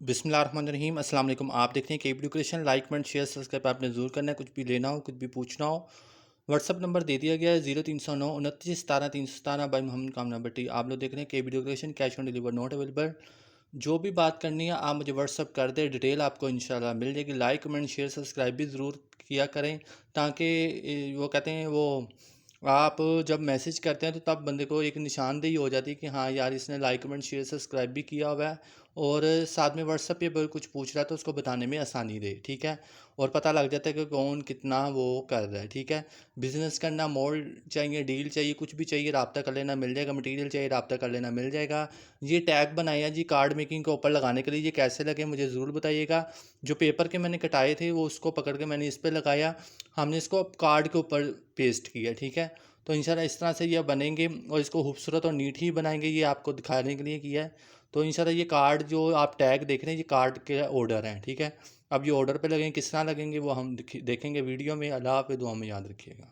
बिस्मिल्लाहिर्रहमानिर्रहीम अस्सलाम वालेकुम। आप देख रहे हैं के education. Like comment share subscribe आपने ज़रूर करना है। कुछ भी लेना हो, कुछ भी पूछना हो, व्हाट्सअप नंबर दे दिया गया है 0309 29 17 317 बाई मोहम्मद कामना भट्टी। आप लोग देख रहे हैं के education. Cash on deliver not available. जो भी बात करनी है आप मुझे व्हाट्सअप कर दें, डिटेल आपको इंशाल्लाह मिल जाएगी। लाइक कमेंट शेयर सब्सक्राइब भी ज़रूर किया करें, ताकि वो कहते हैं वो आप जब मैसेज करते हैं तो तब बंदे को एक निशानदेही हो जाती है कि हाँ यार इसने लाइक कमेंट शेयर सब्सक्राइब भी किया हुआ है, और साथ में व्हाट्सअप पे अगर कुछ पूछ रहा है तो उसको बताने में आसानी रहे। ठीक है, और पता लग जाता है कि कौन कितना वो कर रहा है। ठीक है, बिज़नेस करना, मोल चाहिए, डील चाहिए, कुछ भी चाहिए, रब्ता कर लेना मिल जाएगा। मटेरियल चाहिए, रब्ता कर लेना मिल जाएगा। ये टैग बनाया जी कार्ड मेकिंग के ऊपर लगाने के लिए, ये कैसे लगे मुझे ज़रूर बताइएगा। जो पेपर के मैंने कटाए थे वो उसको पकड़ के मैंने इस पर लगाया, हमने इसको कार्ड के ऊपर पेस्ट किया। ठीक है, तो इंशाल्लाह इस तरह से ये बनेंगे और इसको खूबसूरत और नीट ही बनाएंगे, ये आपको दिखाने के लिए किया है। तो इंशाल्लाह ये कार्ड जो आप टैग देख रहे हैं ये कार्ड के ऑर्डर हैं। ठीक है, अब ये ऑर्डर पे लगेंगे, किस तरह लगेंगे वो हम देखेंगे वीडियो में। अल्लाह हाफ़िज़, दुआ में याद रखिएगा।